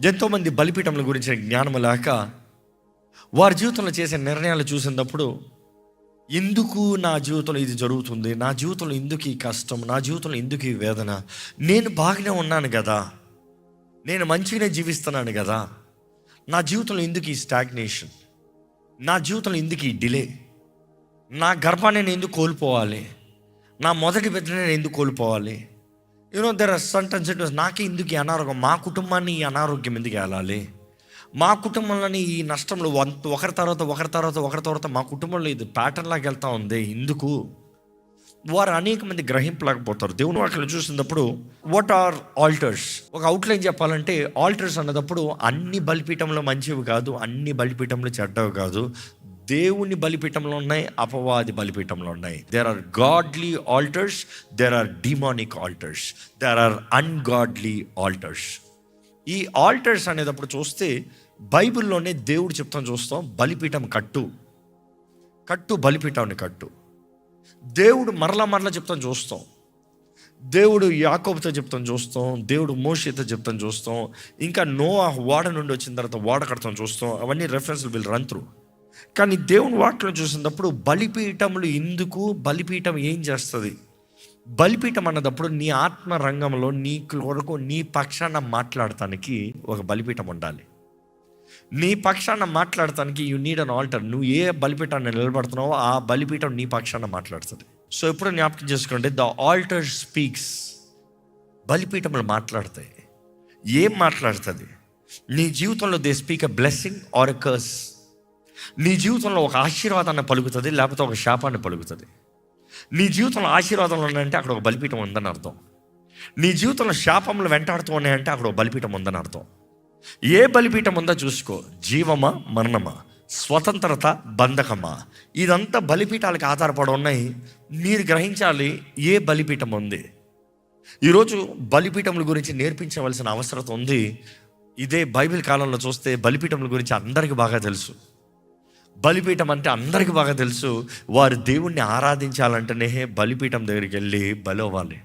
ఎంతోమంది బలిపీఠముల గురించిన జ్ఞానం లేక వారి జీవితంలో చేసే నిర్ణయాలు చూసినప్పుడు, ఎందుకు నా జీవితంలో ఇది జరుగుతుంది, నా జీవితంలో ఎందుకు ఈ కష్టం, నా జీవితంలో ఎందుకు ఈ వేదన, నేను బాగానే ఉన్నాను కదా, నేను మంచిగానే జీవిస్తున్నాను కదా, నా జీవితంలో ఎందుకు ఈ స్టాగ్నేషన్, నా జీవితంలో ఎందుకు ఈ డిలే, నా గర్భాన్ని నేను ఎందుకు కోల్పోవాలి, నా మొదటి బిడ్డని నేను ఎందుకు కోల్పోవాలి, దెర్ ఆర్ సర్టన్ సిట్యుయేషన్స్, నాకే ఎందుకు ఈ అనారోగ్యం, మా కుటుంబాన్ని ఈ అనారోగ్యం ఎందుకు వెళ్ళాలి, మా కుటుంబంలోని ఈ నష్టంలో ఒకరి తర్వాత మా కుటుంబంలో ఇది ప్యాటర్న్ లాగా వెళ్తూ ఉంది, ఎందుకు? వారు అనేక మంది గ్రహింపలేకపోతారు. దేవుని వాక్యం చూసినప్పుడు వాట్ ఆర్ ఆల్టర్స్, ఒక అవుట్లైన్ చెప్పాలంటే, ఆల్టర్స్ అన్నదప్పుడు అన్ని బలిపీఠంలో మంచివి కాదు, అన్ని బలిపీఠంలో చెడ్డవి కాదు. దేవుని బలిపీఠంలో ఉన్నాయి, అపవాది బలిపీఠంలో ఉన్నాయి. There are godly altars, there are demonic altars, there are ungodly altars. ఈ ఆల్టర్స్ అనేటప్పుడు చూస్తే బైబిల్లోనే దేవుడు చెప్తాం చూస్తాం, బలిపీఠం కట్టు బలిపీఠాన్ని కట్టు. దేవుడు మరలా చెప్తాం చూస్తాం, దేవుడు యాకోబుతో చెప్తాం చూస్తాం, దేవుడు మోషేతో చెప్తాం చూస్తాం, ఇంకా నోవాహు ఓడ నుండి వచ్చిన తర్వాత ఓడ కడతాం చూస్తాం. అవన్నీ రెఫరెన్స్లు వీళ్ళు రన్ త్రూ. కానీ దేవుని వాక్యం చూసినప్పుడు బలిపీఠములు ఎందుకు, బలిపీఠం ఏం చేస్తుంది, బలిపీఠం అన్నదప్పుడు నీ ఆత్మ రంగంలో నీ కొరకు నీ పక్షాన మాట్లాడటానికి ఒక బలిపీఠం ఉండాలి. నీ పక్షాన మాట్లాడటానికి యు నీడ్ అన్ ఆల్టర్. నువ్వు ఏ బలిపీఠాన్ని నిలబడుతున్నావో ఆ బలిపీఠం నీ పక్షాన మాట్లాడుతుంది. సో ఎప్పుడు జ్ఞాపకం చేసుకోండి, ద ఆల్టర్ స్పీక్స్. బలిపీఠములు మాట్లాడతాయి. ఏం మాట్లాడుతుంది? నీ జీవితంలో they speak a blessing are a curse. నీ జీవితంలో ఒక ఆశీర్వాదాన్ని పలుకుతుంది, లేకపోతే ఒక శాపాన్ని పలుకుతుంది. నీ జీవితంలో ఆశీర్వాదంలో ఉన్నాయంటే అక్కడ ఒక బలిపీఠం ఉందని అర్థం. నీ జీవితంలో శాపములు వెంటాడుతూ ఉన్నాయంటే అక్కడ ఒక బలిపీఠం ఉందని అర్థం. ఏ బలిపీఠం ఉందో చూసుకో. జీవమా, మరణమా, స్వతంత్రత, బంధకమా, ఇదంతా బలిపీఠాలకు ఆధారపడి ఉన్నాయి. మీరు గ్రహించాలి ఏ బలిపీఠం ఉంది. ఈరోజు బలిపీఠముల గురించి నేర్పించవలసిన అవసరం ఉంది. ఇదే బైబిల్ కాలంలో చూస్తే బలిపీఠముల గురించి అందరికీ బాగా తెలుసు. బలిపీఠం అంటే అందరికీ బాగా తెలుసు. వారు దేవుణ్ణి ఆరాధించాలంటేనే బలిపీఠం దగ్గరికి వెళ్ళి బలి అవ్వాలి.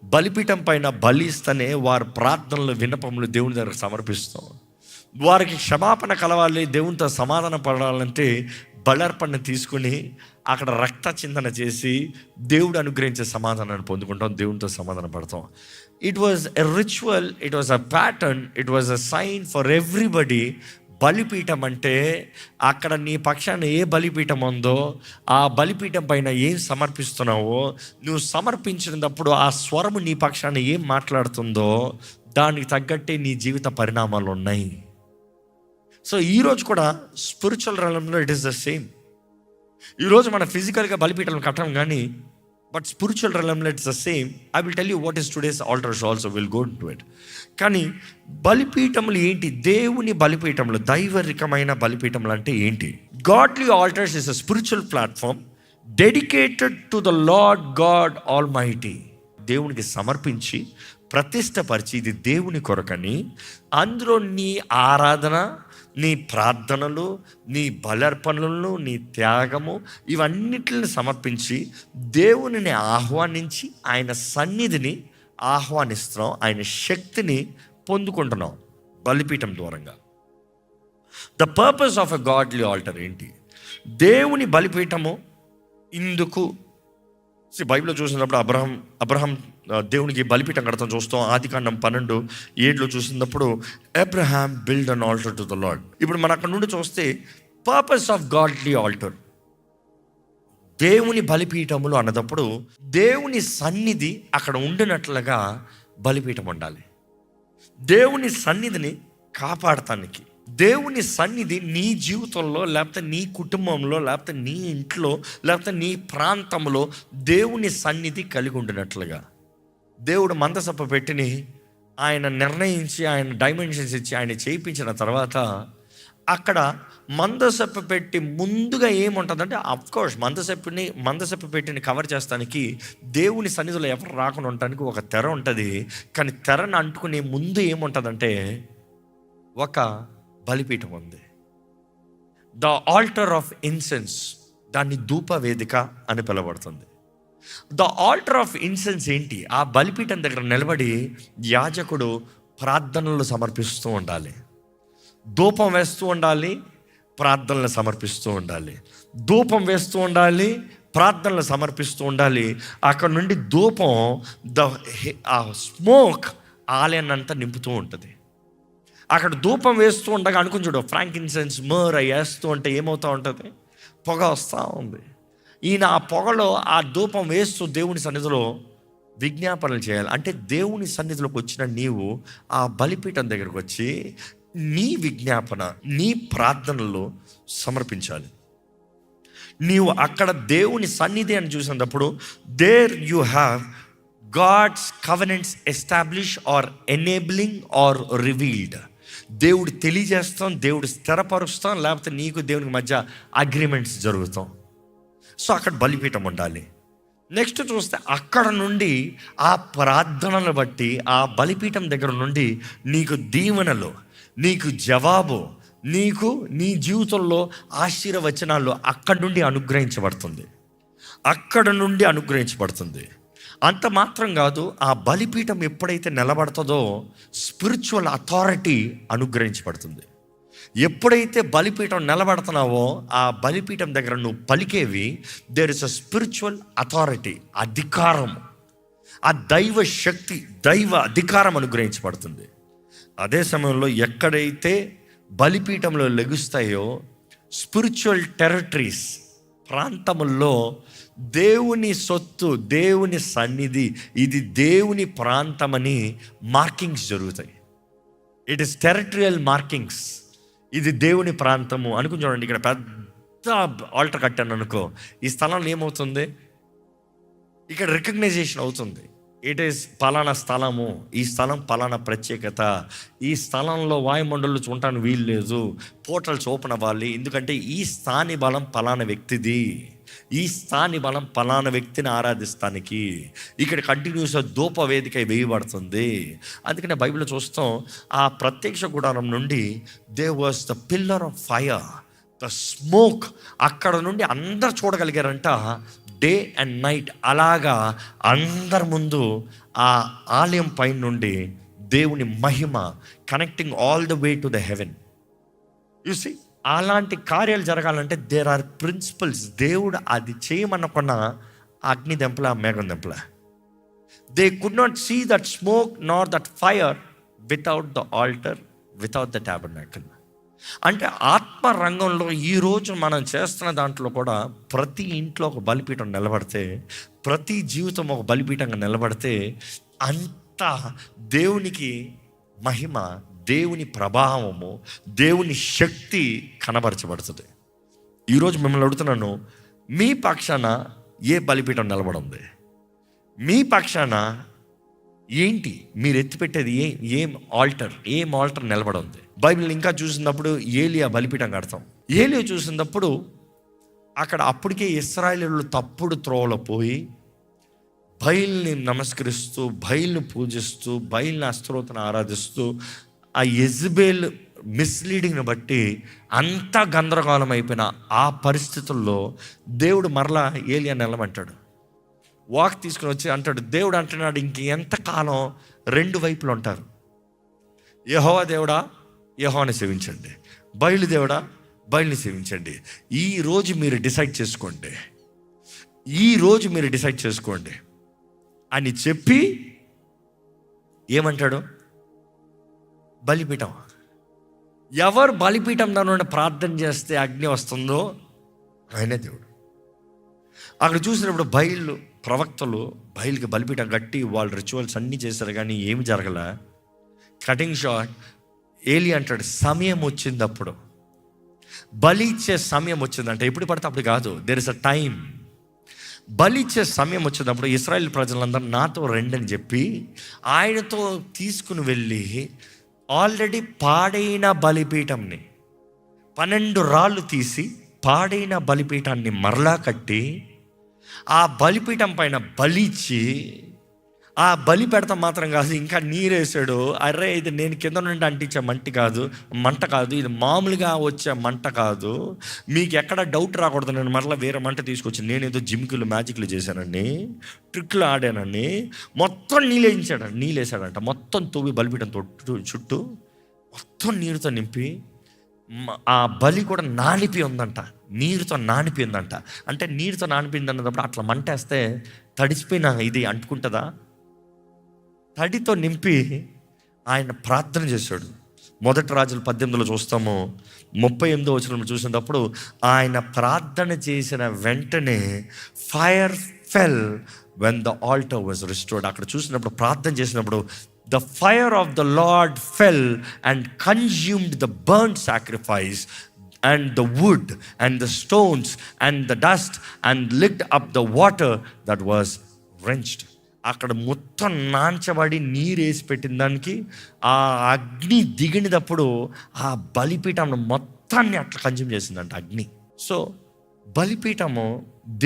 బలిపీఠం పైన బలి ఇస్తేనే వారి ప్రార్థనలు, విన్నపములు దేవుని దగ్గర సమర్పిస్తాం. వారికి క్షమాపణ కలవాలి, దేవునితో సమాధాన పడాలంటే బలర్పణ తీసుకుని అక్కడ రక్త చిందన చేసి దేవుడు అనుగ్రహించే సమాధానాన్ని పొందుకుంటాం, దేవునితో సమాధాన పడతాం. It was a ritual, it was a pattern, it was a sign for everybody. బలిపీఠం అంటే అక్కడ నీ పక్షాన ఏ బలిపీఠం ఉందో ఆ బలిపీఠం పైన ఏం సమర్పిస్తున్నావో, నువ్వు సమర్పించినప్పుడు ఆ స్వరము నీ పక్షాన ఏం మాట్లాడుతుందో దానికి తగ్గట్టే నీ జీవిత పరిణామాలు ఉన్నాయి. సో ఈరోజు కూడా స్పిరిచువల్ రంగంలో ఇట్ ఈస్ ద సేమ్. ఈరోజు మన ఫిజికల్గా బలిపీఠాలను కట్టడం కానీ, బట్ స్పిరిచువల్ రంగంలో it's the same. I will tell you what is today's altars also, will go to it. కానీ బలిపీఠములు ఏంటి? దేవుని బలిపీఠములు, దైవరికమైన బలిపీఠములు అంటే ఏంటి? Godly altars is a spiritual platform dedicated to the lord God all mighty. దేవునికి సమర్పించి ప్రతిష్టపరిచి ఇది దేవుని కొరకని, అందులో నీ ఆరాధన, నీ ప్రార్థనలు, నీ బలర్పణలను, నీ త్యాగము, ఇవన్నిటిని సమర్పించి దేవునిని ఆహ్వానించి ఆయన సన్నిధిని ఆహ్వానిస్తున్నాం, ఆయన శక్తిని పొందుకుంటున్నాం బలిపీఠం ద్వారంగా. The purpose of a godly altar ఏంటి? దేవుని బలిపీఠము ఇందుకు బైబిల్లో చూసినప్పుడు అబ్రహం దేవునికి బలిపీఠం కడతాం చూస్తాం. ఆదికాండం 12:7 చూసినప్పుడు Abraham build an alter to the lord. ఇప్పుడు మనం అక్కడ నుండి చూస్తే పర్పస్ ఆఫ్ గాడ్లీ ఆల్టర్, దేవుని బలిపీఠములు అన్నదప్పుడు దేవుని సన్నిధి అక్కడ ఉండినట్లుగా బలిపీఠం ఉండాలి. దేవుని సన్నిధిని కాపాడటానికి, దేవుని సన్నిధి నీ జీవితంలో, లేకపోతే నీ కుటుంబంలో, లేకపోతే నీ ఇంట్లో, లేకపోతే నీ ప్రాంతంలో దేవుని సన్నిధి కలిగి ఉండినట్లుగా దేవుడు మందసప్ప పెట్టిని ఆయన నిర్ణయించి, ఆయన డైమెన్షన్స్ ఇచ్చి ఆయన చేయించిన తర్వాత అక్కడ మందసప్ప పెట్టి ముందుగా ఏముంటుందంటే, అఫ్కోర్స్ మందసప్ప పెట్టిని కవర్ చేస్తానికి దేవుని సన్నిధిలో ఎవరు రాకుండా ఉండటానికి ఒక తెర ఉంటుంది. కానీ తెరను అంటుకునే ముందు ఏముంటుందంటే ఒక బలిపీఠం ఉంది. ద ఆల్టర్ ఆఫ్ ఇన్సెన్స్, దాన్ని ధూప వేదిక అని పిలువబడుతుంది. ద ఆల్టర్ ఆఫ్ ఇన్సెన్స్ ఏంటి? ఆ బలిపీఠం దగ్గర నిలబడి యాజకుడు ప్రార్థనలు సమర్పిస్తూ ఉండాలి. ధూపం వేస్తూ ఉండాలి, ప్రార్థనలు సమర్పిస్తూ ఉండాలి. ధూపం వేస్తూ ఉండాలి, ప్రార్థనలు సమర్పిస్తూ ఉండాలి. అక్కడ నుండి ధూపం ఆ స్మోక్ ఆలయాన్ని అంతా నింపుతూ ఉంటుంది. అక్కడ ధూపం వేస్తూ ఉండగా అనుకుని చూడు, ఫ్రాంకిన్సెన్స్ మర్ వేస్తూ ఉంటే ఏమవుతూ ఉంటుంది, పొగ వస్తూ ఉంది. ఈయన ఆ పొగలో ఆ ధూపం వేస్తూ దేవుని సన్నిధిలో విజ్ఞాపనలు చేయాలి. అంటే దేవుని సన్నిధిలోకి వచ్చిన నీవు ఆ బలిపీఠం దగ్గరకు వచ్చి నీ విజ్ఞాపన, నీ ప్రార్థనలు సమర్పించాలి. నీవు అక్కడ దేవుని సన్నిధి అని చూసినప్పుడు there you have God's covenants establish or enabling or revealed. దేవుడు తెలియజేస్తాం, దేవుడు స్థిరపరుస్తాం, లేకపోతే నీకు దేవునికి మధ్య అగ్రిమెంట్స్ జరుగుతాం. సో అక్కడ బలిపీఠం ఉండాలి. నెక్స్ట్ చూస్తే అక్కడ నుండి ఆ ప్రార్థనలు బట్టి ఆ బలిపీఠం దగ్గర నుండి నీకు దీవెనలు, నీకు జవాబు, నీకు నీ జీవితంలో ఆశీర్వచనాలు అక్కడి నుండి అనుగ్రహించబడుతుంది. అక్కడ నుండి అనుగ్రహించబడుతుంది. అంత మాత్రం కాదు, ఆ బలిపీఠం ఎప్పుడైతే నిలబడుతుందో స్పిరిచువల్ అథారిటీ అనుగ్రహించబడుతుంది. ఎప్పుడైతే బలిపీఠం నిలబడుతున్నావో ఆ బలిపీఠం దగ్గర నువ్వు పలికేవి there is a spiritual authority, అధికారం, ఆ దైవ శక్తి, దైవ అధికారం అనుగ్రహించబడుతుంది. అదే సమయంలో ఎక్కడైతే బలిపీఠంలో లెగుస్తాయో స్పిరిచువల్ టెరిటరీస్, ప్రాంతముల్లో దేవుని సొత్తు, దేవుని సన్నిధి, ఇది దేవుని ప్రాంతమని మార్కింగ్స్ జరుగుతాయి. It is territorial markings. ఇది దేవుని ప్రాంతము అనుకుని చూడండి. ఇక్కడ పెద్ద ఆల్టర్ కట్టాను అనుకో, ఈ స్థలంలో ఏమవుతుంది, ఇక్కడ రికగ్నైజేషన్ అవుతుంది. ఇట్ ఈస్ పలానా స్థలము, ఈ స్థలం పలానా ప్రత్యేకత, ఈ స్థలంలో వాయుమండలు చూడటానికి వీలు లేదు, పోర్టల్స్ ఓపెన్ అవ్వాలి, ఎందుకంటే ఈ స్థాని బలం పలానా వ్యక్తిది, ఈ స్థాని బలం పలానా వ్యక్తిని ఆరాధిస్తానికి ఇక్కడ కంటిన్యూస్గా ధూప వేదిక వేయబడుతుంది. అందుకనే బైబిల్లో చూస్తాం, ఆ ప్రత్యక్ష గుడారం నుండి there was the pillar of fire, the smoke. అక్కడ నుండి అందరు చూడగలిగారంట డే అండ్ నైట్. అలాగా అందరి ముందు ఆ ఆలయం పైన నుండి దేవుని మహిమ connecting all the way to the heaven. You see, అలాంటి కార్యాలు జరగాలంటే దేర్ ఆర్ ప్రిన్సిపల్స్. దేవుడు అది చేయమనుకున్న అగ్ని దెంపల, మేఘం దెంపల. They could not see that smoke nor that fire without the altar, without the tabernacle. అంటే ఆత్మ రంగంలో ఈరోజు మనం చేస్తున్న దాంట్లో కూడా ప్రతి ఇంట్లో ఒక బలిపీఠం నిలబడితే, ప్రతి జీవితం ఒక బలిపీఠంగా నిలబడితే అంత దేవునికి మహిమ, దేవుని ప్రభావము, దేవుని శక్తి కనబరచబడుతుంది. ఈరోజు మిమ్మల్ని అడుగుతున్నాను, మీ పక్షాన ఏ బలిపీఠం నిలబడింది? మీ పక్షాన ఏంటి మీరు ఎత్తిపెట్టేది? ఏం ఆల్టర్ నిలబడింది? బైబిల్ ఇంకా చూసినప్పుడు ఏలియా బలిపీఠం కడతాం. ఏలియా చూసినప్పుడు అక్కడ అప్పటికే ఇశ్రాయేలీయులు తప్పుడు త్రోవలో పోయి బయల్ని నమస్కరిస్తూ, బయల్ని పూజిస్తూ, బయల్ని అస్తరోతను ఆరాధిస్తూ, ఆ యెజబెల్ మిస్లీడింగ్ని బట్టి అంతా గందరగోళం అయిపోయిన ఆ పరిస్థితుల్లో దేవుడు మరలా ఏలియా నిలమంటాడు. వాక్ తీసుకుని వచ్చి అంటాడు, దేవుడు అంటున్నాడు, ఇంక ఎంతకాలం రెండు వైపులు ఉంటారు. యెహోవా దేవుడా, యెహోవాని సేవించండి, బయలు దేవుడా, బయలుని సేవించండి. ఈరోజు మీరు డిసైడ్ చేసుకోండి, ఈరోజు మీరు డిసైడ్ చేసుకోండి అని చెప్పి ఏమంటాడు? బలిపీఠం. ఎవరు బలిపీఠం దాని ప్రార్థన చేస్తే అగ్ని వస్తుందో ఆయనే దేవుడు. అక్కడ చూసినప్పుడు బయలు ప్రవక్తలు బయలుకి బలిపీఠం కట్టి వాళ్ళు రిచువల్స్ అన్నీ చేశారు, కానీ ఏమి జరగల. కటింగ్ షార్ట్, ఏలి అంటాడు, సమయం వచ్చింది, అప్పుడు బలి ఇచ్చే సమయం వచ్చిందంటే ఎప్పుడు పడితే అప్పుడు కాదు, దేర్ ఇస్ అ టైం. బలి ఇచ్చే సమయం వచ్చినప్పుడు ఇశ్రాయేల్ ప్రజలందరూ నాతో రండని చెప్పి ఆయనతో తీసుకుని వెళ్ళి ఆల్రెడీ పాడైన బలిపీఠంని 12 రాళ్ళు తీసి పాడైన బలిపీఠాన్ని మరలా కట్టి ఆ బలిపీఠం పైన బలిచ్చి ఆ బలి పెడతాం మాత్రం కాదు, ఇంకా నీరేసాడు. అరే ఇది నేను కింద నుండి అంటించే మంట కాదు, ఇది మామూలుగా వచ్చే మంట కాదు. మీకు ఎక్కడ డౌట్ రాకూడదు, నేను మరలా వేరే మంట తీసుకొచ్చి నేనేదో జిమ్కిలు మ్యాజిక్లు చేశానండి, ట్రిక్లు ఆడానని మొత్తం నీళ్ళేసాడంట. మొత్తం తవ్వి బలిపీఠం చుట్టూ మొత్తం నీరుతో నింపి ఆ బలి కూడా నానిపి ఉందంట, నీరుతో నానిపి ఉందంట. అంటే నీరుతో నానిపింది అన్నప్పుడు అట్లా మంటేస్తే తడిసిపోయిన ఇది అంటుకుంటుందా? తడితో నింపి ఆయన ప్రార్థన చేశాడు. మొదటి రాజులు 18లో చూస్తాము, 38వ వచనంలో చూసినప్పుడు ఆయన ప్రార్థన చేసిన వెంటనే fire fell when the altar was restored. అక్కడ చూసినప్పుడు ప్రార్థన చేసినప్పుడు the fire of the Lord fell and consumed the burnt sacrifice and the wood and the stones and the dust and licked up the water that was wrenched. అక్కడ మొత్తం నాంచబడి నీరేసి పెట్టిన దానికి ఆ అగ్ని దిగినప్పుడు ఆ బలిపీఠం మొత్తాన్ని అట్లా కన్జ్యూమ్ చేసిందంట అగ్ని. సో బలిపీఠము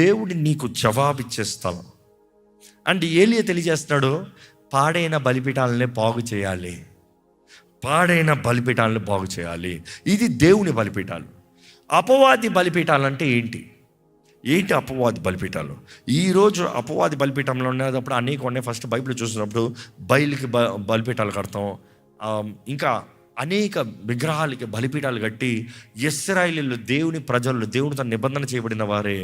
దేవుడి నీకు జవాబిచ్చే స్థలం. అండ్ ఏలియా తెలియజేస్తున్నాడు, పాడైన బలిపీఠాలనే బాగు చేయాలి, పాడైన బలిపీఠాలను బాగు చేయాలి. ఇది దేవుని బలిపీఠాలు. అపవాది బలిపీఠాలు అంటే ఏంటి అపవాది బలిపీఠాలు? ఈరోజు అపవాది బలిపీఠంలో ఉన్నప్పుడు అనేక ఉన్నాయి. ఫస్ట్ బైబిల్ చూసినప్పుడు బయలుకి బలిపీఠాలు కడతాం, ఇంకా అనేక విగ్రహాలకి బలిపీఠాలు కట్టి ఇశ్రాయేలీయులు దేవుని ప్రజలు దేవునితో నిబంధన చేయబడిన వారే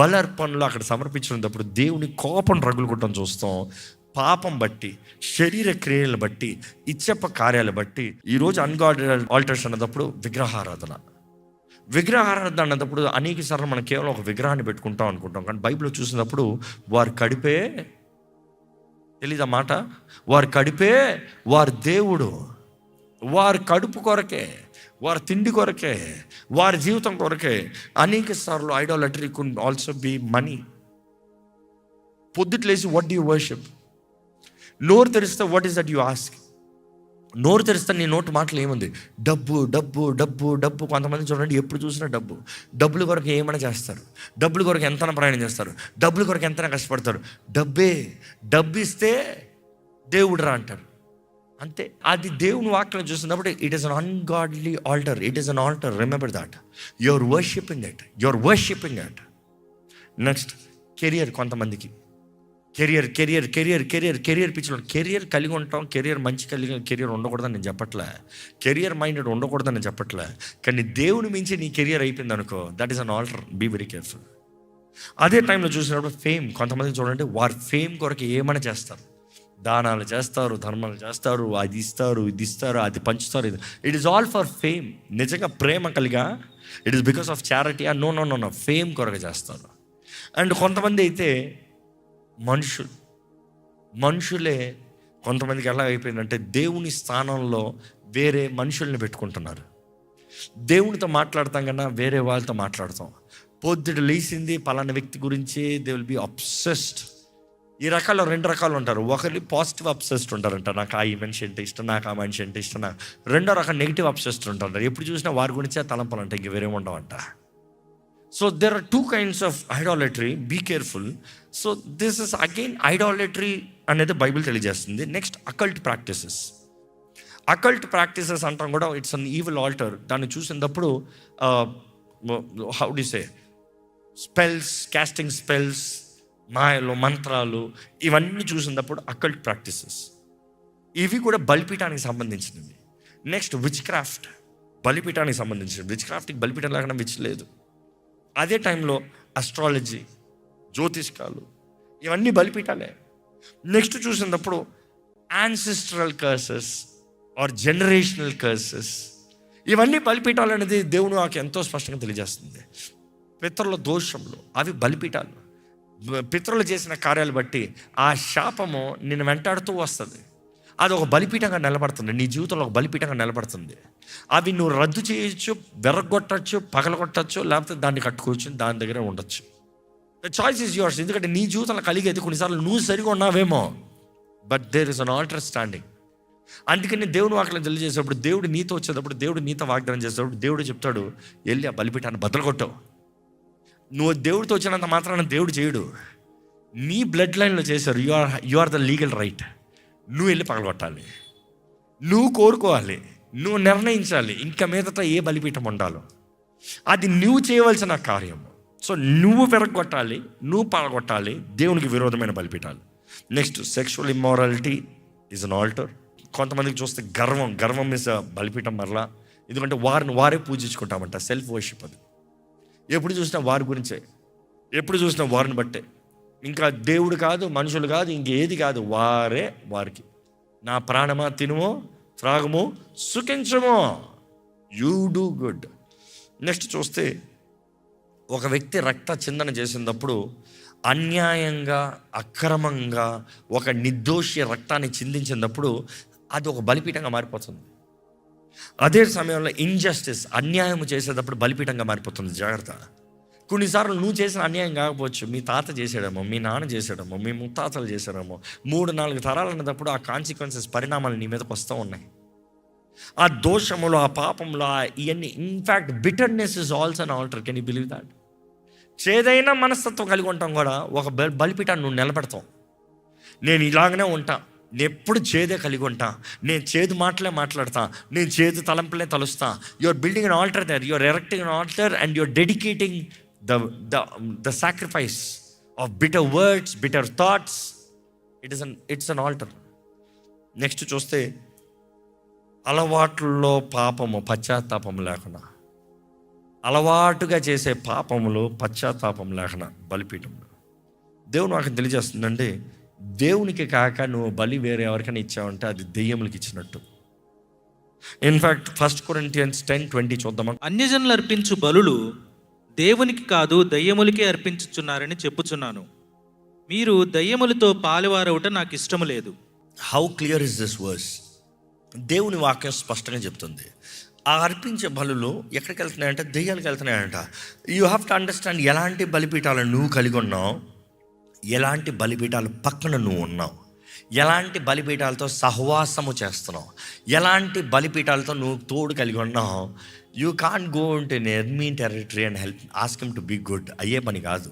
బలర్పణలు అక్కడ సమర్పించినప్పుడు దేవుని కోపం రగులుకుంటాం చూస్తాం. పాపం బట్టి, శరీర క్రియలు బట్టి, ఇచ్చప్ప కార్యాలు బట్టి ఈరోజు అన్గాడెడ్ ఆల్టర్స్ అన్నప్పుడు విగ్రహారాధన అన్నప్పుడు అనేక సార్లు మనం కేవలం ఒక విగ్రహాన్ని పెట్టుకుంటాం అనుకుంటాం. కానీ బైబిల్లో చూసినప్పుడు వారు కడిపే, తెలీదా మాట, వారు కడిపే వారి దేవుడు. వారి కడుపు కొరకే, వారి తిండి కొరకే, వారి జీవితం కొరకే అనేక సార్లు idolatry could also be money. పొద్దుట్లేసి వాట్ డు యు వర్షిప్? నోరు తెరిస్తే what is that you ask? నోరు తెరిస్తే నీ నోటు మాటలు ఏముంది? డబ్బు డబ్బు డబ్బు డబ్బు. కొంతమంది చూడండి, ఎప్పుడు చూసినా డబ్బుల కొరకు ఏమైనా చేస్తారు, డబ్బుల కొరకు ఎంతైనా ప్రయాణం చేస్తారు, డబ్బుల కొరకు ఎంతైనా కష్టపడతారు. డబ్బు ఇస్తే దేవుడు రా అంటారు అంతే. అది దేవుని వాక్యం చూసినప్పుడు it is an ungodly altar, it is an altar. Remember that you are worshipping it. Next career. కొంతమందికి కెరియర్ పిచ్చిలో కెరియర్ కలిగి ఉంటాం. కెరియర్ ఉండకూడదని నేను చెప్పట్లే, కెరియర్ మైండెడ్ ఉండకూడదని నేను చెప్పట్లే. కానీ దేవుని మించి నీ కెరియర్ అయిపోయింది అనుకో, that is an altar. Be very careful. అదే టైంలో చూసినప్పుడు ఫేమ్. కొంతమంది చూడండి, వారు ఫేమ్ కొరకు ఏమైనా చేస్తారు, దానాలు చేస్తారు, ధర్మాలు చేస్తారు, అది ఇస్తారు, ఇది ఇస్తారు, అది పంచుతారు. It is all for fame. నిజంగా ప్రేమ కలిగా it is because of charity. No fame కొరకు చేస్తారు. అండ్ కొంతమంది అయితే మనుషులే కొంతమందికి ఎలా అయిపోయిందంటే దేవుని స్థానంలో వేరే మనుషుల్ని పెట్టుకుంటున్నారు. దేవునితో మాట్లాడతాం కన్నా వేరే వాళ్ళతో మాట్లాడతాం. పొద్దుట లేచింది పలానా వ్యక్తి గురించి దే విల్ బి అబ్సెస్డ్. ఈ రకాల్లో 2 రకాలు ఉంటారు. ఒకరి పాజిటివ్ అబ్సెస్డ్ ఉంటారంట, నాకు ఆ మనిషి అంటే ఇష్టం, నాకు ఆ మనిషి అంటే ఇష్టం. రెండో రకం నెగిటివ్ అబ్సెస్డ్ ఉంటారు, ఎప్పుడు చూసినా వారి గురించే తలంపాలంట, ఇంక వేరే ఉండవంట. So there are 2 kinds of idolatry. Be careful. So this is again idolatry అనేది బైబిల్ తెలియజేస్తుంది. నెక్స్ట్ అకల్ట్ ప్రాక్టీసెస్ అంటాం కూడా. It's an evil altar. దాన్ని చూసినప్పుడు how do say spells, casting spells, మాయలు, మంత్రాలు, ఇవన్నీ చూసినప్పుడు అకల్ట్ ప్రాక్టీసెస్. ఇవి కూడా బలిపీఠానికి సంబంధించినవి. నెక్స్ట్ విచ్ క్రాఫ్ట్, బలిపీఠానికి సంబంధించినవి. విచ్ క్రాఫ్ట్కి బలిపీఠం లేకుండా విచ్ లేదు. అదే టైంలో అస్ట్రాలజీ, జ్యోతిష్కాలు, ఇవన్నీ బలిపీఠాలే. నెక్స్ట్ చూసినప్పుడు ancestral curses or generational curses, ఇవన్నీ బలిపీఠాలు అనేది దేవుడు నాకు ఎంతో స్పష్టంగా తెలియజేస్తుంది. పితరుల దోషములు అవి బలిపీఠాలు. పితరులు చేసిన కార్యాలు బట్టి ఆ శాపము నిన్ను వెంటాడుతూ వస్తుంది. అది ఒక బలిపీఠంగా నిలబడుతుంది, నీ జీవితంలో ఒక బలిపీఠంగా నిలబడుతుంది. అవి నువ్వు రద్దు చేయొచ్చు, వెరగొట్టచ్చు, పగలగొట్టచ్చు, లేకపోతే దాన్ని కట్టుకోవచ్చు, దాని దగ్గర ఉండొచ్చు. The choice is yours. ఎందుకంటే నీ జీవితంలో కలిగేది కొన్నిసార్లు నువ్వు సరిగా ఉన్నావేమో, but there is an altar standing. అందుకని దేవుని వాక్యం తెలియజేసేటప్పుడు, దేవుడు నీతో వచ్చేటప్పుడు, దేవుడు నీతో వాగ్దానం చేసేటప్పుడు దేవుడు చెప్తాడు, వెళ్ళి ఆ బలిపీఠాన్ని బద్దలు కొట్టావు. నువ్వు దేవుడితో వచ్చినంత మాత్రాన దేవుడు చేయడు. నీ బ్లడ్ లైన్లో చేశారు. You are the legal right. నువ్వు వెళ్ళి పగలగొట్టాలి, నువ్వు కోరుకోవాలి, నువ్వు నిర్ణయించాలి ఇంకా మీదట ఏ బలిపీఠం ఉండాలో. అది నువ్వు చేయవలసిన కార్యం. సో నువ్వు విరగొట్టాలి, నువ్వు పగలగొట్టాలి దేవునికి విరోధమైన బలిపీఠాలు. Next, sexual immorality is an altar. కొంతమందికి చూస్తే గర్వం ఇస్ బలిపీఠం మరలా. ఎందుకంటే వారే పూజించుకుంటామంట. Self worship. అది ఎప్పుడు చూసినా వారి గురించే, ఎప్పుడు చూసినా వారిని బట్టే. ఇంకా దేవుడు కాదు, మనుషులు కాదు, ఇంకేది కాదు, వారికి. నా ప్రాణమా తినుమో త్రాగము సుఖించమో, యూ డూ గుడ్. నెక్స్ట్ చూస్తే ఒక వ్యక్తి రక్త చిందన చేసినప్పుడు అన్యాయంగా అక్రమంగా ఒక నిర్దోషి రక్తాన్ని చిందించినప్పుడు అది ఒక బలిపీఠంగా మారిపోతుంది. అదే సమయంలో ఇంజస్టిస్, అన్యాయం చేసేటప్పుడు బలిపీఠంగా మారిపోతుంది. జాగ్రత్త. కొన్నిసార్లు నువ్వు చేసిన అన్యాయం కాకపోవచ్చు, మీ తాత చేసాడేమో, మీ నాన్న చేసాడేమో, మీ ముత్తాతలు చేశాడేమో. 3-4 తరాలు అన్నప్పుడు ఆ కాన్సిక్వెన్సెస్, పరిణామాలు నీ మీదకి వస్తూ ఉన్నాయి. ఆ దోషములో, ఆ పాపంలో, ఇవన్నీ. In fact bitterness is also an altar. Can you believe that? చేదైనా మనస్తత్వం కలిగి ఉంటాం కూడా ఒక బలిపీఠాన్ని నువ్వు నిలబెడతావు. నేను ఇలాగనే ఉంటా, నేను ఎప్పుడు చేదే కలిగి ఉంటా, నేను చేదు మాటలే మాట్లాడతా, నేను చేదు తలంపులే తలుస్తా. You're building an altar there, you're erecting an altar and you're dedicating the sacrifice of bitter words, bitter thoughts. It's an altar. Next చూస్తే అలవాట్లలో పాపము, పశ్చాత్తాపం లేకుండా, అలవాటుగా చేసే పాపములు పశ్చాత్తాపం లేకుండా బలిపీఠంలో. దేవుడు నాకు తెలియజేస్తుందండి, దేవునికి కాక నువ్వు బలి వేరే ఎవరికైనా ఇచ్చావంటే అది దెయ్యములకి ఇచ్చినట్టు. ఇన్ఫ్యాక్ట్ 1 Corinthians 10:20 చూద్దామా. అన్యజనులు అర్పించు బలులు దేవునికి కాదు దయ్యములకే అర్పించుచున్నారని చెప్పుచున్నాను. మీరు దయ్యములతో పాలువారవుట నాకు ఇష్టము లేదు. How clear is this verse? దేవుని వాక్యం స్పష్టంగా చెప్తుంది. ఆ అర్పించే బలులు ఎక్కడికి వెళ్తున్నాయంటే దెయ్యాలకు వెళ్తున్నాయంట. యూ హ్యావ్ టు అండర్స్టాండ్ ఎలాంటి బలిపీఠాలను నువ్వు కలిగి ఉన్నావు, ఎలాంటి బలిపీఠాలు పక్కన నువ్వు ఉన్నావు, ఎలాంటి బలిపీఠాలతో సహవాసము చేస్తున్నావు, ఎలాంటి బలిపీఠాలతో నువ్వు తోడు కలిగి ఉన్నావు. You can't go into an enemy territory and help ask him to be good. అయ్యే పని కాదు.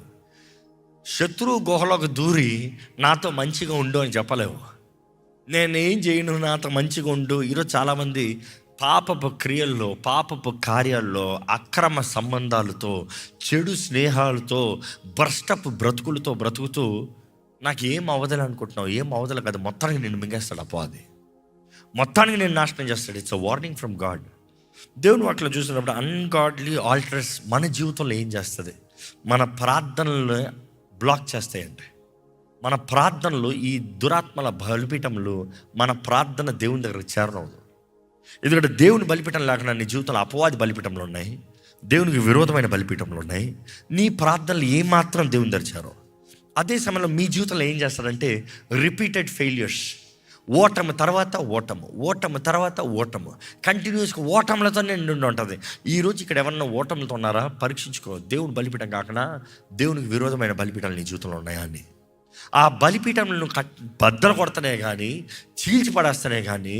శత్రువు గుహలోకి దూరి నాతో మంచిగా ఉండు అని చెప్పలేవు. నేనేం చేయను, నాతో మంచిగా ఉండు. ఈరోజు చాలామంది పాపపు క్రియల్లో, పాపపు కార్యాల్లో, అక్రమ సంబంధాలతో, చెడు స్నేహాలతో, భ్రష్టపు బ్రతుకులతో బ్రతుకుతూ నాకు ఏం అవదలు అనుకుంటున్నావు. ఏం అవదలు కాదు, మొత్తానికి నేను మింగేస్తాడు అపవాది, మొత్తానికి నేను నాశనం చేస్తాడు. It's a warning from God. దేవుని వాక్యం చూసినప్పుడు అన్గాడ్లీ ఆల్టర్స్ మన జీవితంలో ఏం చేస్తుంది? మన ప్రార్థనలు బ్లాక్ చేస్తాయండి. మన ప్రార్థనలు, ఈ దురాత్మల బలిపీఠములు మన ప్రార్థన దేవుని దగ్గరకు చేరనవదు. ఎందుకంటే దేవుని బలిపీఠం లేకుండా నీ జీవితంలో అపవాది బలిపీఠంలో ఉన్నాయి, దేవునికి విరోధమైన బలిపీఠంలో ఉన్నాయి. నీ ప్రార్థనలు ఏమాత్రం దేవుని దగ్గర చేరవు. అదే సమయంలో మీ జీవితంలో ఏం చేస్తారంటే రిపీటెడ్ ఫెయిల్యూర్స్, ఓటమి తర్వాత ఓటము, ఓటమి తర్వాత ఓటము, కంటిన్యూస్గా ఓటములతో నిండి ఉంటుంది. ఈరోజు ఇక్కడ ఎవరన్నా ఓటములతో ఉన్నారా? పరీక్షించుకో. దేవుని బలిపీఠం కాకుండా దేవునికి విరోధమైన బలిపీఠాలు నీ జీవితంలో ఉన్నాయా అని. ఆ బలిపీఠంను బద్దలు కొడతానే కానీ, చీల్చి పడేస్తానే కానీ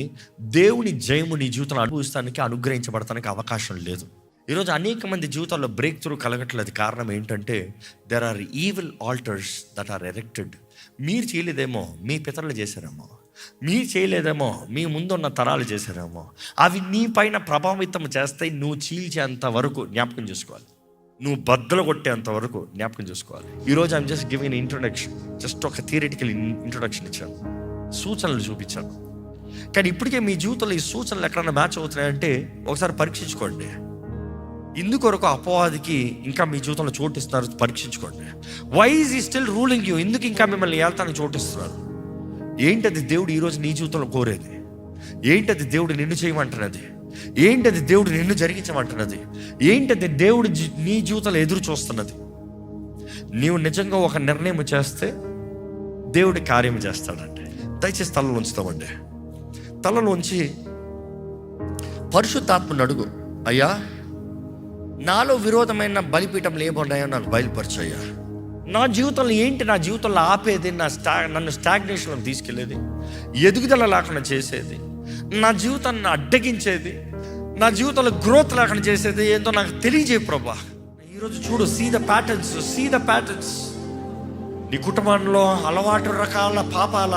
దేవుని జయము నీ జీవితంలో అనుభవిస్తానికి, అనుగ్రహించబడటానికి అవకాశం లేదు. ఈరోజు అనేక మంది జీవితాల్లో బ్రేక్ త్రూ కలగట్లేదు. కారణం ఏంటంటే there are evil altars that are erected. మీరు చేయలేదేమో, మీ పితరులు చేశారేమో, మీరు చేయలేదేమో, మీ ముందున్న తరాలు చేశారేమో. అవి నీ పైన ప్రభావితం చేస్తాయి. నువ్వు చీల్చేంత వరకు జ్ఞాపకం చేసుకోవాలి, నువ్వు బద్దలు కొట్టేంత వరకు జ్ఞాపకం చేసుకోవాలి. ఈరోజు I'm just giving N introduction, just ఒక థియరిటికల్ ఇంట్రొడక్షన్ ఇచ్చాను, సూచనలు చూపించాను. కానీ ఇప్పటికే మీ జీవితంలో ఈ సూచనలు ఎక్కడన్నా మ్యాచ్ అవుతున్నాయంటే ఒకసారి పరీక్షించుకోండి. ఇందుకొరకు అపవాదికి ఇంకా మీ జీవితంలో చోటిస్తున్నారు, పరీక్షించుకోండి. వై ఈజ్ ఈ స్టిల్ రూలింగ్ యూ? ఎందుకు ఇంకా మిమ్మల్ని ఏళ్తానికి చోటిస్తున్నారు? ఏంటది దేవుడు ఈరోజు నీ జీవితంలో కోరేది? ఏంటది దేవుడు నిన్ను చేయమంటున్నది? ఏంటది దేవుడు నిన్ను జరిగించమంటున్నది? ఏంటది దేవుడు నీ జీవితంలో ఎదురు చూస్తున్నది? నీవు నిజంగా ఒక నిర్ణయం చేస్తే దేవుడి కార్యం చేస్తాడండి. దయచేసి తలలో ఉంచుతామండి. తలలోంచి పరిశుద్ధాత్మను అడుగు, అయ్యా నాలో విరోధమైన బలిపీఠంలు ఏమున్నాయో నాకు బయలుపరచయ్యా. నా జీవితంలో ఏంటి, నా జీవితంలో ఆపేది, నన్ను స్టాగ్నేషన్లోకి తీసుకెళ్ళేది, ఎదుగుదల లేకుండా చేసేది, నా జీవితాన్ని అడ్డగించేది, నా జీవితంలో గ్రోత్ లేకుండా చేసేది ఏంటో నాకు తెలియజేయ ప్రభా. ఈరోజు చూడు, సీ ద ప్యాటర్న్స్. నీ కుటుంబంలో అలవాటు రకాల పాపాల,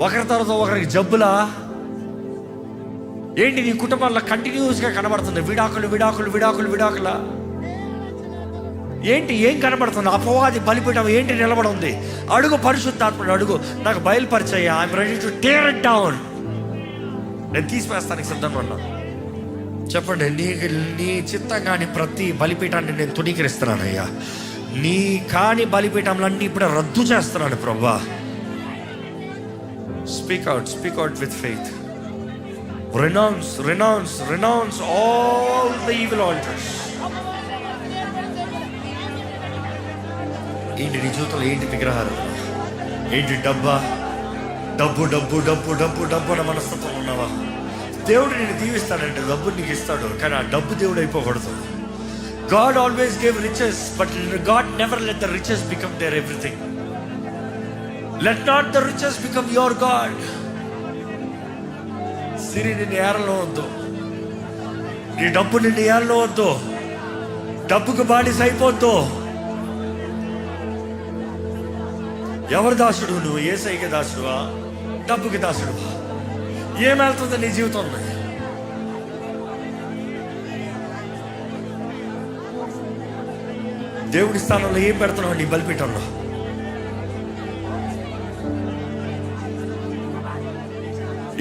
ఒకరి తర్వాత ఒకరికి జబ్బులా, ఏంటి నీ కుటుంబంలో కంటిన్యూస్గా కనబడుతుంది విడాకుల ఏంటి? ఏం కనబడుతుంది? అపవాది బలిపీఠం ఏంటి నిలబడి? అడుగు పరిశుద్ధాత్మడు, అడుగు, నాకు బయలుపరిచయ్యా, I'm ready to tear it down. నేను తీసివేస్తానికి సిద్ధంగా ఉన్నా. చెప్పండి, నీ చిత్తం కాని ప్రతి బలిపీఠాన్ని నేను తుణీకరిస్తున్నానయ్యా. నీ కాని బలిపీఠంలన్నీ ఇప్పుడు రద్దు చేస్తున్నాను ప్రభా. Speak out with faith. renounce all the evil altars. ఏంటి నీ జీవితంలో? ఏంటి విగ్రహాలు? ఏంటి డబ్బు అన్న మనస్తత్వం ఉన్నావా? దేవుడు నేను దీవిస్తాడంటే డబ్బు నీకు ఇస్తాడు, కానీ ఆ డబ్బు దేవుడు అయిపోకూడదు. God always gave riches, but God never let the riches become their everything. Let not the riches become your God. సిరి నిన్ను ఏరలో వద్దు, నీ డబ్బు నిన్ను ఏరలో వద్దు, డబ్బుకు బానిస అయిపోద్దు. ఎవరి దాసుడు నువ్వు? యేసయ్యకి దాసుడువా? డబ్బుకి దాసుడువా? ఏమెళ్తుంది నీ జీవితం? దేవుడి స్థానంలో ఏం పెడుతున్నావు నీ బలిపీఠంలో?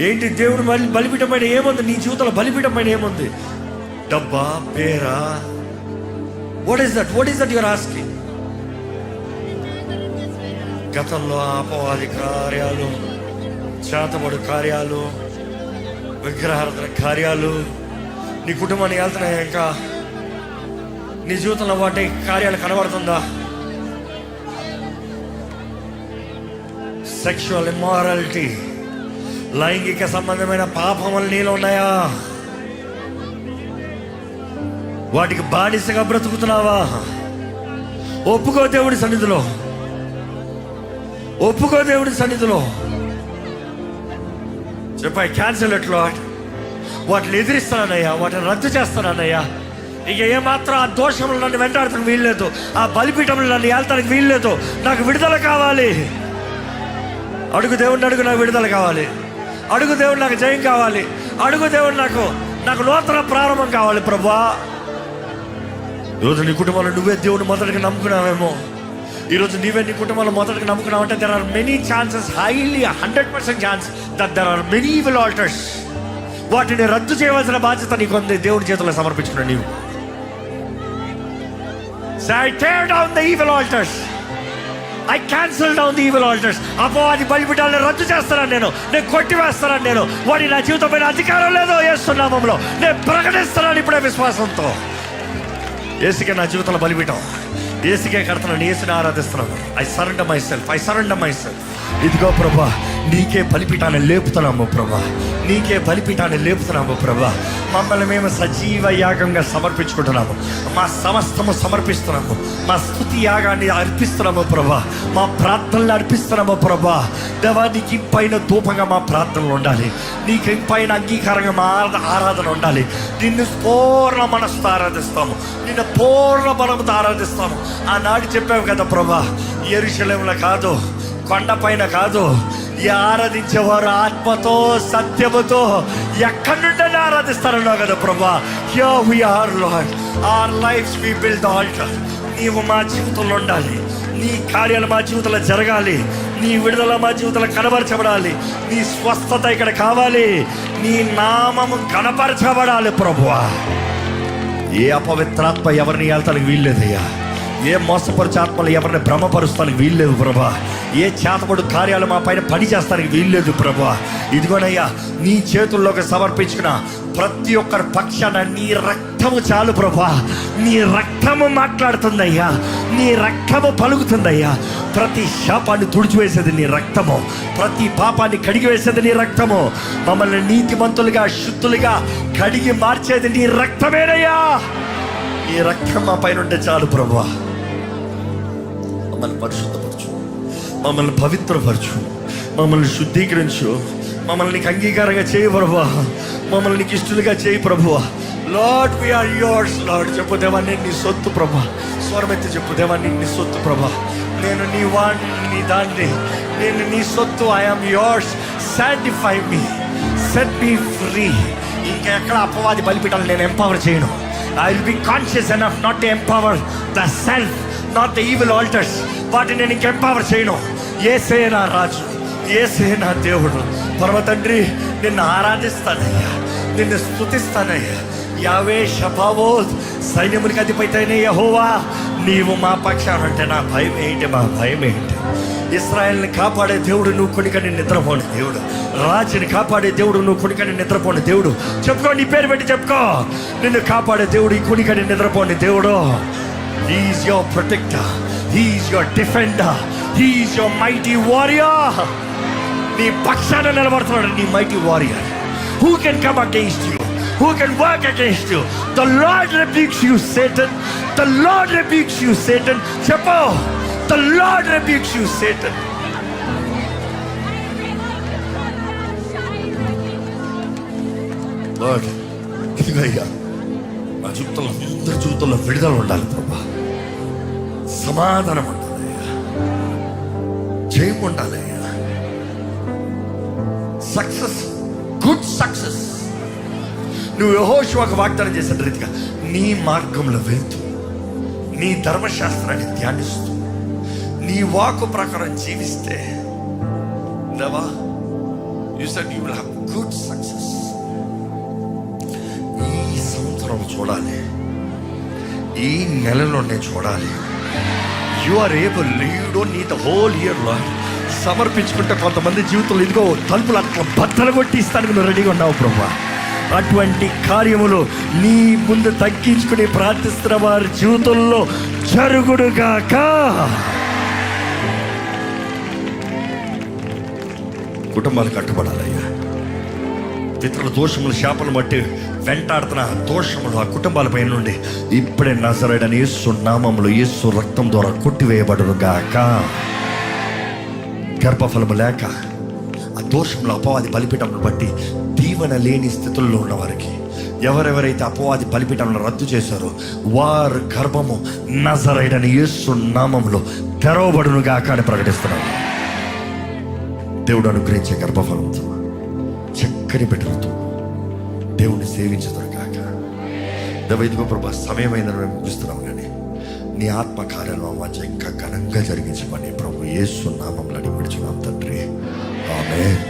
ఏంటి దేవుడు బలిపీఠం పైన ఏముంది? నీ జీవితంలో బలిపీఠం పైన ఏముంది? డబ్బా, పేరా? What is that your asking? గతంలో అపవాది కార్యాలు, చేతబడు కార్యాలు, విగ్రహారాధన కార్యాలు నీ కుటుంబాన్ని వెళ్తున్నాయి. ఇంకా నీ జీవితంలో వాటి కార్యాలు కనబడుతుందా? సెక్షువల్ ఇమ్మారాలిటీ, లైంగిక సంబంధమైన పాపములు నీలో ఉన్నాయా? వాటికి బానిసగా బ్రతుకుతున్నావా? ఒప్పుకో దేవుడి సన్నిధిలో, ఒప్పుకో దేవుడి సన్నిధిలో. చెప్పాయి, క్యాన్సిల్ ఇట్ లార్డ్. వాటిని ఎదిరిస్తానయ్యా, వాటిని రద్దు చేస్తానయ్యా. ఇక ఏమాత్రం ఆ దోషంలో నన్ను వెంటాడటానికి వీల్లేదు, ఆ బలిపీఠంలో నన్ను వెళ్తానికి వీల్లేదు. నాకు విడుదల కావాలి. అడుగు దేవుడిని, అడుగు, నాకు విడుదల కావాలి. అడుగు దేవుడు, నాకు జయం కావాలి. అడుగు దేవుడు, నాకు నూతన ప్రారంభం కావాలి ప్రభువా. ఈరోజు నీ కుటుంబంలో నువ్వే దేవుడు మొదటిగా నమ్ముకున్నావేమో. ఈరోజు నీవే నీ కుటుంబంలో మొదటిగా నమ్ముకున్నావు అంటే there are many chances, highly 100% chance that there are many evil altars. వాటిని రద్దు చేయవలసిన బాధ్యత నీకు ఉంది. దేవుడి చేతుల్లో సమర్పించుకున్నావు నీవు. So I tear down the evil altars. I cancel down the evil altars. అపవాది బలిపీఠాలను రద్దు చేస్తానని నేను కొట్టివేస్తానని నేను. వాడి నా జీవితం పైన అధికారం లేదో యేసు నామములో నేను ప్రకటిస్తున్నాను ఇప్పుడే విశ్వాసంతో. యేసుకే నా జీవితంలో బలిపీఠం, యేసుకే కడుతున్నాను, యేసుని ఆరాధిస్తున్నాను. I surrender myself. ఇదిగో ప్రభా, నీకే బలిపీఠాన్ని లేపుతున్నాము ప్రభా, నీకే బలిపీఠాన్ని లేపుతున్నాము ప్రభా. మమ్మల్ని మేము సజీవ యాగంగా సమర్పించుకుంటున్నాము. మా సమస్తము సమర్పిస్తున్నాము. మా స్తుతి యాగాన్ని అర్పిస్తున్నాము ప్రభా. మా ప్రార్థనలు అర్పిస్తున్నాము ప్రభా. దేవా, నీకు ఇంపైన ధూపంగా మా ప్రార్థనలు ఉండాలి. నీకు ఇంపైన అంగీకారంగా మా ఆరాధన ఉండాలి. నిన్ను పూర్ణ మనసుతో ఆరాధిస్తాము, నిన్ను పూర్ణ బలంతో ఆరాధిస్తాము. ఆనాడు చెప్పావు కదా ప్రభా, యెరూషలేములో కాదు, కొండపైన కాదు, ఈ ఆరాధించేవారు ఆత్మతో సత్యముతో ఎక్కడి నుండి ఆరాధిస్తారన్నావు కదా ప్రభా. Here we are Lord, our lives we build the altar. నీవు మా జీవితంలో ఉండాలి, నీ కార్యాలు మా జీవితంలో జరగాలి, నీ విడుదల మా జీవితంలో కనబరచబడాలి, నీ స్వస్థత ఇక్కడ కావాలి, నీ నామము కనపరచబడాలి ప్రభువా. ఏ అపవిత్రాత్మ ఎవరిని వెళ్తానికి వీల్లేదయ్యా. ఏ మోసపరుచు ఆత్మలు ఎవరిని భ్రమపరుస్తానికి వీల్లేదు ప్రభా. ఏ చేతబడు కార్యాలు మా పైన పని చేస్తానికి వీల్లేదు ప్రభా. ఇదిగోనయ్యా, నీ చేతుల్లోకి సమర్పించుకున్న ప్రతి ఒక్కరి పక్షాన నీ రక్తము చాలు ప్రభా. నీ రక్తము మాట్లాడుతుందయ్యా, నీ రక్తము పలుకుతుందయ్యా. ప్రతి శాపాన్ని తుడిచివేసేది నీ రక్తము, ప్రతి పాపాన్ని కడిగివేసేది నీ రక్తము. మమ్మల్ని నీతిమంతులుగా శుద్ధులుగా కడిగి మార్చేది నీ రక్తమేనయ్యా. నీ రక్తం మా పైన ఉంటే చాలు ప్రభా. మమ్మల్ని పరిశుద్ధపరచు, మమ్మల్ని పవిత్రపరచు, మమ్మల్ని శుద్ధీకరించు, మమ్మల్ని నీకు అంగీకారంగా చేయి ప్రభువా. మమ్మల్ని నీకు ఇష్టలుగా చేయి ప్రభువా. Lord we are yours Lord. చెప్పు దేవా, నేను నీ సొత్తు ప్రభా. స్వరమెత్తి చెప్పు దేవా, నేను నీ సొత్తు ప్రభా. నేను నీ వాణ్ణి, నీ దాన్ని, నేను నీ సొత్తు. I'm yours. Sanctify me, set me free. ఇంకెక్కడ అపవాది బలిపీఠాలు నేను ఎంపవర్ చేయను. I will be conscious enough not to empower the self, not the evil altars. వాటిని నేను ఇంక ఎంపవర్ చేయను. యేసే నా రాజు, యేసే నా దేవుడు. పరమ తండ్రి, నిన్ను ఆరాధిస్తానయ్యా, నిన్ను స్తుతిస్తానయ్యా. యావే షబావోత్, సైన్యమునికి అధిపతియైన యెహోవా, నీవు మా పక్షాన అంటే నా భయం ఏంటి, మా భయం ఏంటి? ఇశ్రాయేల్ని కాపాడే దేవుడు నువ్వు, కొనికని నిద్రపోని దేవుడు. రాజుని కాపాడే దేవుడు నువ్వు, కొనికని నిద్రపోని దేవుడు. చెప్పుకో, నీ పేరు పెట్టి చెప్పుకో. నిన్ను కాపాడే దేవుడు, ఈ కొనికని నిద్రపోని దేవుడు. He is your protector, He is your defender, He is your mighty warrior. నీ పక్షాన నిలబడుతున్నాడు నీ mighty warrior. Who can come against you? Who can work against you? The Lord rebukes you, Satan. The Lord rebukes you, Satan. చెప్పు, the Lord rebukes you, Satan. Lord, ఇదిగయ్యా, నా జీవితంలో అందరి జీవితంలో విడుదల ఉండాలి ప్రభా. సమాధానం ఉండాలయ్యా, జయం ఉండాలయ్యా, సక్సెస్, గుడ్ సక్సెస్. నువ్వు యెహోషువకు వాగ్దానం చేసిన రీతిగా నీ మార్గంలో వెళ్తూ, నీ ధర్మశాస్త్రాన్ని ధ్యానిస్తూ, నీ వాక్కు ప్రకారం జీవిస్తే, దేవా, you said you will have good success. ఈ సంవత్సరం చూడాలి, ఈ నెలలో నేను చూడాలి. You are able. You don't need the whole year Lord. సమర్పించుకుంటే కొంతమంది జీవితంలో ఇదిగో తలుపులు అట్లా బద్దలు కొట్టి ఇస్తానికి నువ్వు రెడీగా ఉన్నావు ప్రభా. అటువంటి కార్యములు నీ ముందు తగ్గించుకుని ప్రార్థిస్తున్న వారి జీవితంలో జరుగుడుగాక. కుటుంబాలు కట్టుబడాలయ్యా. పితరుల దోషములు, శాపలు బట్టి వెంటాడుతున్న దోషములు ఆ కుటుంబాలపై నుండి ఇప్పుడే నజరేయుడైన యేసు నామములో, యేసు రక్తం ద్వారా కొట్టివేయబడునుగాక. గర్భఫలము లేక ఆ దోషంలో అపవాది బలిపీఠమును బట్టి దీవెన లేని స్థితుల్లో ఉన్న వారికి, ఎవరెవరైతే అపవాది బలిపీఠములను రద్దు చేశారో వారు గర్భము నజరేయుడైన యేసు నామములో తెరవబడునుగాక అని ప్రకటిస్తున్నాను. దేవుడు అనుగ్రహించే గర్భఫలంతో చక్కని బిడ్డలతో దేవుణ్ణి సేవించదురు కాక. దైవైదిగో ప్రభా, సమయమైందని మేము ముగిస్తున్నాం, కానీ నీ ఆత్మ కార్యాలను వాంఛ ఇంకా ఘనంగా జరిగించమని ప్రభు యేసు నామములో అడిగి విడుచున్నాం తండ్రి. ఆమేన్.